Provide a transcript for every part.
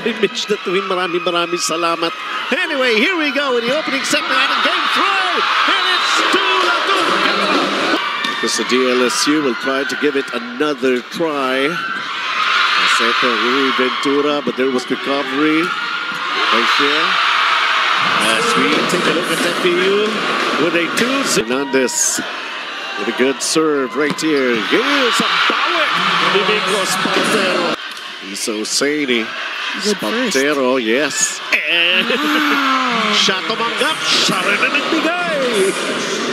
Kay Mitch na tuwing maraming salamat. Anyway, here we go in the opening segment of game 3. And it's 2-2. Because the DLSU will try to give it another try. Ito, Rui Ventura, but there was recovery right there. As we take a look at FPU with a 2-0. Hernandez with a good serve right here. Here's a bawit. Domingo Spantero. Isa Husseini. Spantero, yes. And siya tumanggap. Siya rin na nagbigay.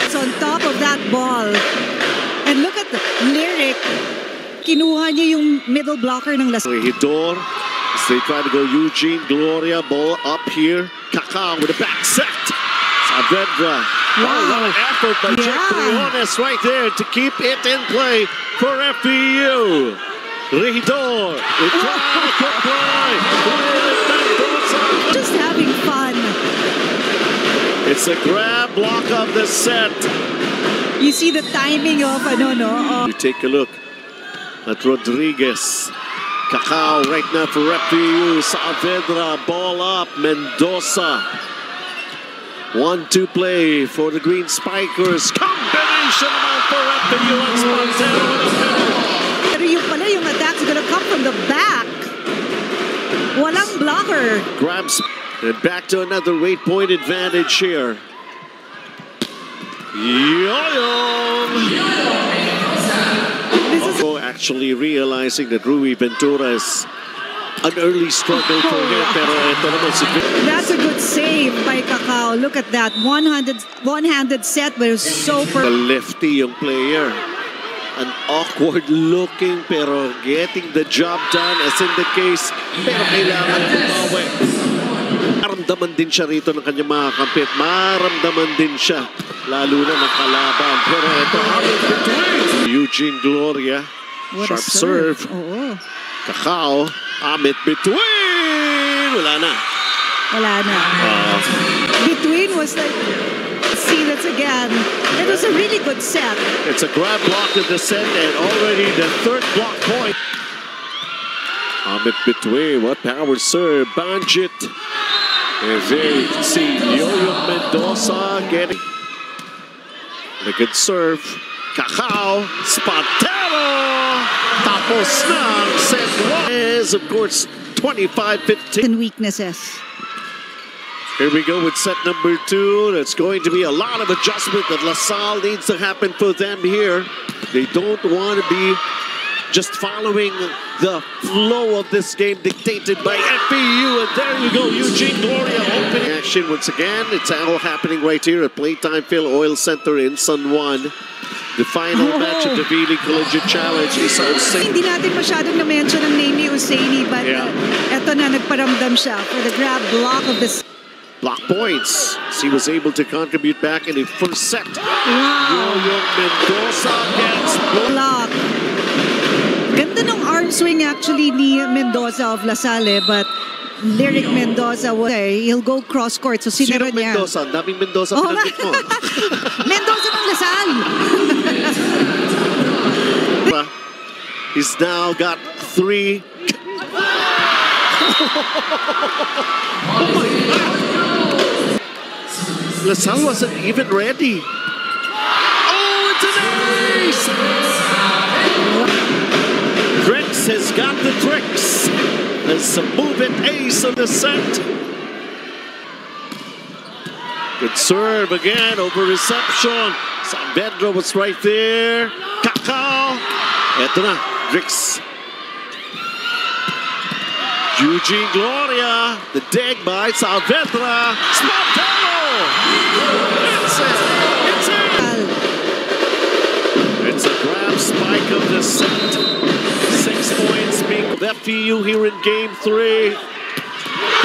It's on top of that ball. And look at the lyric. Kinuha niya yung middle blocker ng Las. Hidor, as they try to go Eugene Gloria, ball up here. Cacao with a back set. Saavedra. Wow. Oh, what an effort by Jack Briones right there to keep it in play for FPU. Regidor. Just having fun. It's a grab block of the set. You see the timing of You take a look at Rodriguez. Cacao right now for FPU. Saavedra, ball up. Mendoza. 1-2 play for the Green Spikers. Combination out for FPU and Spantero. Pero yung attack's gonna come from the back. Walang blocker. Grabs and back to another 8-point advantage here. Yoyong! Also actually realizing that Rui Ventura is an early struggle for him. Pero ito naman si That's a good save by Cacao. Look at that. One-handed set, but it was so the lefty yung player. An awkward looking pero getting the job done as in the case. Pero kailangan bumawi. Maramdaman din siya rito ng kanyang mga kampit. Maramdaman din siya. Lalo na ng kalaban. Pero ito, Eugene Gloria. What sharp a serve. Cacao. Amit between. Wala na. Between was like, see that's again. It was a really good set. It's a grab block in the set and already the third block point. Amit between. What power serve. Banjit. And there you can see Yo-Yo Mendoza getting a good serve. Cacao, Spantero, tapos ng set one is of course 25-15. And weaknesses. Here we go with set number 2. That's going to be a lot of adjustment that LaSalle needs to happen for them here. They don't want to be just following the flow of this game dictated by FPU. And there you go, Eugene Gloria opening action once again. It's all happening right here at Playtime Phil Oil Center in San Juan. The final match of the V League Collegiate Challenge is Husseini. Hindi natin masyadong na-mention ang name ni Husseini, but eto na, nagparamdam siya for the grab block of this. Block points. He was able to contribute back in the first set. Wow. Yo-Yo Mendoza gets block. Ganda ng arm swing actually ni Mendoza of LaSalle, but Lyric Mendoza was he'll go cross court. So sinero niya. Mendoza? Daming Mendoza pinagkit mo. Mendoza ng LaSalle. He's now got 3. Oh my God. LaSalle wasn't even ready. Oh, it's an ace! Drix has got the tricks. There's a move-it ace of the set. Good serve again over reception. Saavedra was right there. Cacao. Eto na, Drix. Eugene Gloria, the dig by Saavedra. Spantero! It's it! It's it! It's a grab spike of the set. 6 points being of FPU here in game 3.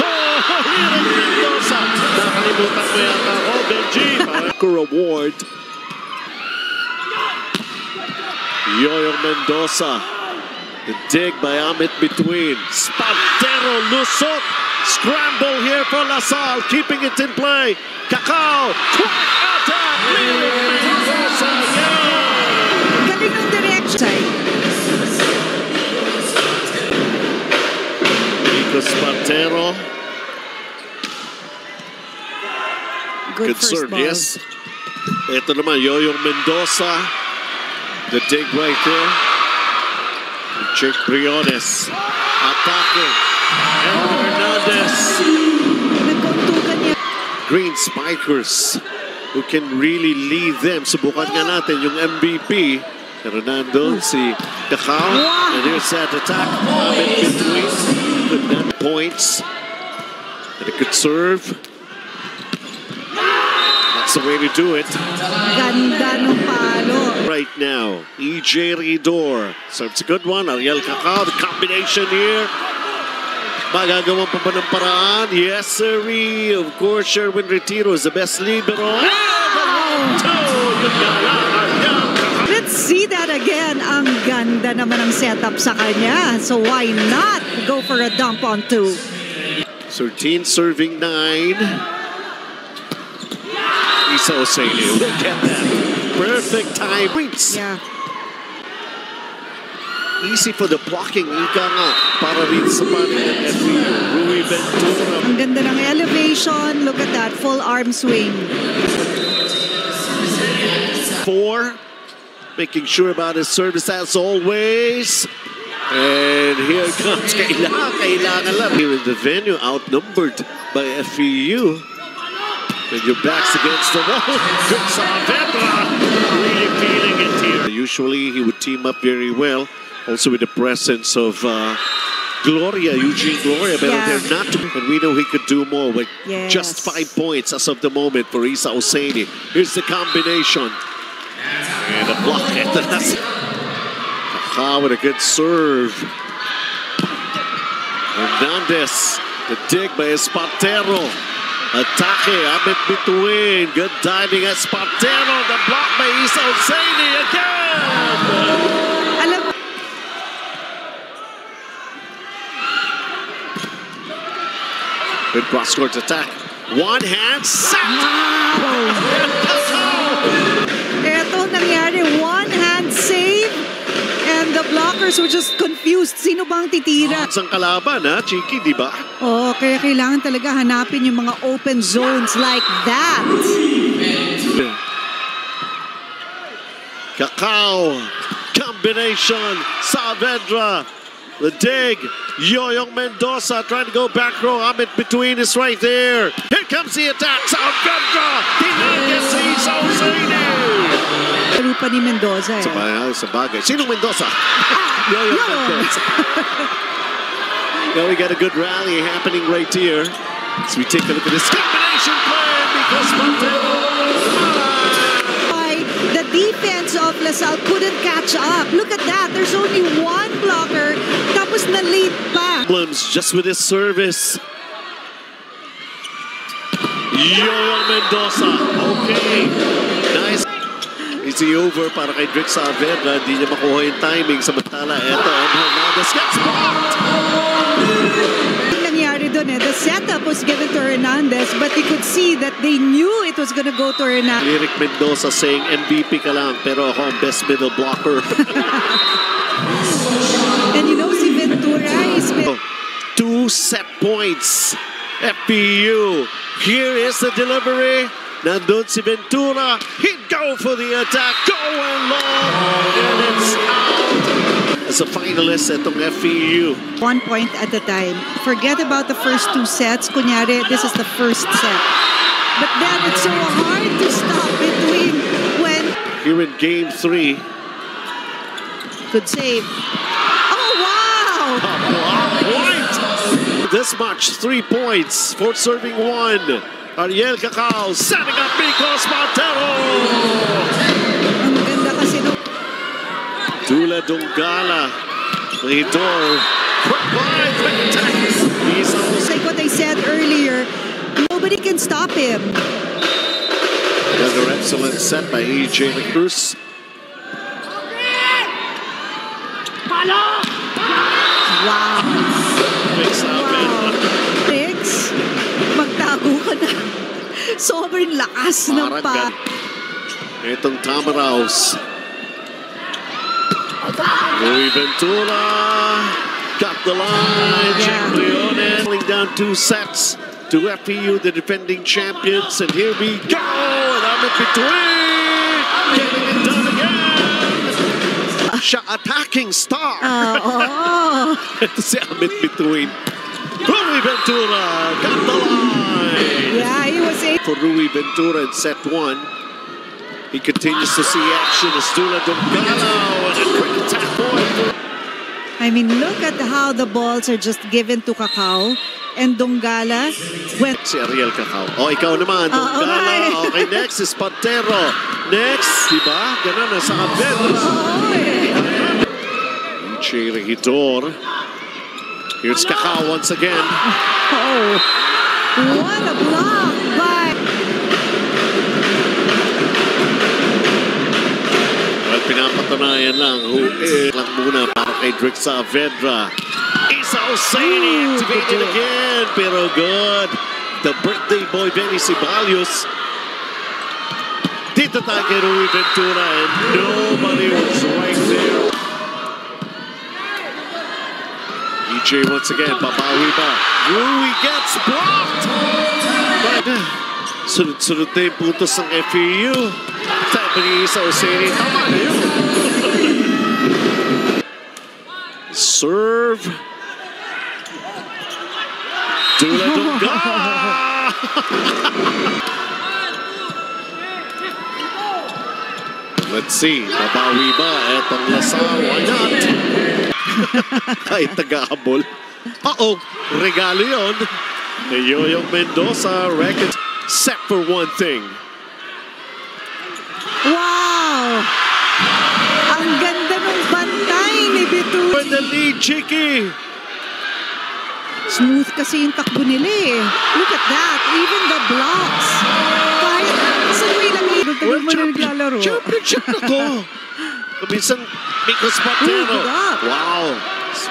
Oh, Mendoza! Nakalimutan mo yata ako, Benji. Award. Yo-Yo Mendoza. The dig by Amit between. Spantero lusot. Scramble here for LaSalle. Keeping it in play. Cacao. Quick attack. Mendoza. Galing ng direction. Nico Espartero. Good first serve, ball. yes. Ito naman, Yoyong Mendoza. The dig right there. Jake Briones. Atake. And Hernandez. Nagkuntukan niya. Green Spikers who can really lead them. Subukan nga natin yung MVP. Pero nandun si Cacao. Wow. And here's that attack. In between. Good net points. And a good serve. That's the way to do it. Ganda ng palo. Right now, EJ Ridor. Serves a good one. Ariel Cacao. The combination here. Magagawan pa ba ng paraan? Yes, sirree. Of course, Sherwin Retiro is the best libero. Let's see that again. Ang ganda naman ng setup sa kanya. So why not go for a dump on 2? 13 serving 9. Isa Oseni will get that. Perfect time. Points. Yeah. Easy for the blocking. Ika nga. Para rin sa panig ng FEU. Rui Ventura. Ang ganda ng elevation. Look at that. Full arm swing. 4. Making sure about his service as always. And here comes kailangan lang. Here in the venue, outnumbered by FEU. And your back's against the wall. Good Saavedra. Really feeling it here. Usually he would team up very well. Also with the presence of Gloria, Eugene Gloria. But they're not. And we know he could do more with just 5 points as of the moment for Isa Oseni. Here's the combination. And a block at the last. Cacao with a good serve. Hernandez. The dig by Espartero. Atake, Amit between. Good diving at Espartero. The block by Isa Oseni again. Good cross-court attack. One hand set. Ito nangyari. One hand save. And the blockers were just confused. Sino bang titira? Isang kalaban, ha? Chiki, di ba? Oh, kaya kailangan talaga hanapin yung mga open zones like that. Cacao. Combination. Saavedra. The dig. Yoyong Mendoza trying to go back row. Amit between is right there. Here comes the attack. Saavedra. Hinagis si Isa Oseni. Lupa ni Mendoza. Sa bagay. Sinong Mendoza? Yoyong Mendoza. Now we got a good rally happening right here. As we take a look at this combination play because Montero. The defense of LaSalle couldn't catch up. Look at that. There's only one blocker. Tapos na-lead pa. Problems just with his service. Yoyong Mendoza. Okay. Nice. Easy over para kay Drix Saavedra. Hindi niya makuha yung timing. Samantala, eto. And Hernandez gets blocked. Nangyari doon the setup was given to Hernandez, but you could see that they knew it was going to go to Hernandez. Lyric Mendoza saying MVP ka lang, pero ako ang best middle blocker. And you know si Ventura is... 2 set points. FPU. Here is the delivery. Nandun si Ventura. He'd go for the attack. Going long. And it's out. As a finalist itong FEU. 1 point at a time. Forget about the first 2 sets. Kunyari, this is the first set. But then it's so hard to stop between when... Here in game 3. Good save. Oh, wow! Point! This much, 3 points. For serving 1. Ariel Cacao setting up Mikos Montero. Ang ganda kasi nung... Dula Dongala. Ridor. Quick line, quick attack. Like what I said earlier, nobody can stop him. Another excellent set by EJ Cruz. Wow. Trix, magtago ka na. Sobrang lakas ng pa. Itong Tamaraos. Rui Ventura got the line. Jack Leones. down 2 sets to FEU, the defending champions. And here we go. And Amit between. Getting it done again. Siya attacking star. Ito si Amit between. Rui Ventura got the line. Yeah, he was For Rui Ventura in set 1. He continues to see action as Dula Dongala and a quick tap point. I mean, look at how the balls are just given to Cacao and Dongala. When Si Ariel Cacao. Oh, ikaw naman, Dongala. Okay, next is Pantero. Next, diba? Ganun na sa Avedra. Ichi Regidor. Here's Cacao once again. oh, what a block by Well, pinapatunayan lang who is lang muna para kay Drix Saavedra. Isa Hosseini activated again, pero good. The birthday boy, Benny Ceballos. Dito tayo kay Rui Ventura and nobody was right there. EJ once again, babawi ba? Rui gets blocked! Sunod-sunod na yung puntos ng FEU. Sabi ni Isa Hosseini, tama na yun. Serve. Dula Dongala! Let's see, babawi ba? Etong Lasal, why not? Kahit taga-habol. Uh-oh, regalo yun. Yoyong Mendoza, record set for one thing. wow! Ang ganda ng bantay ni Bitu. For the lead, Chicky. Smooth kasi yung takbo nila eh. Look at that. Even the blocks. Kahit sa way lang tagal mo na naglalaro. Championship na ko. Kuminsan, Mikos Pantero. Wow.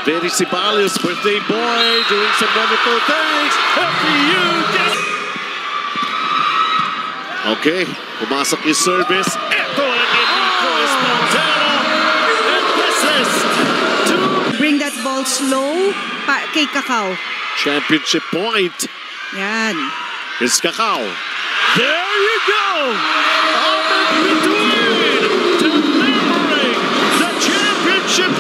Very Ceballos, birthday boy, doing some wonderful things. FEU. Okay, pumasok yung service. Ito ang Enrico Espartero. And this is to Bring that ball slow kay Cacao. championship point. Yan. Here's Cacao. There you go. Albert Between delivering the championship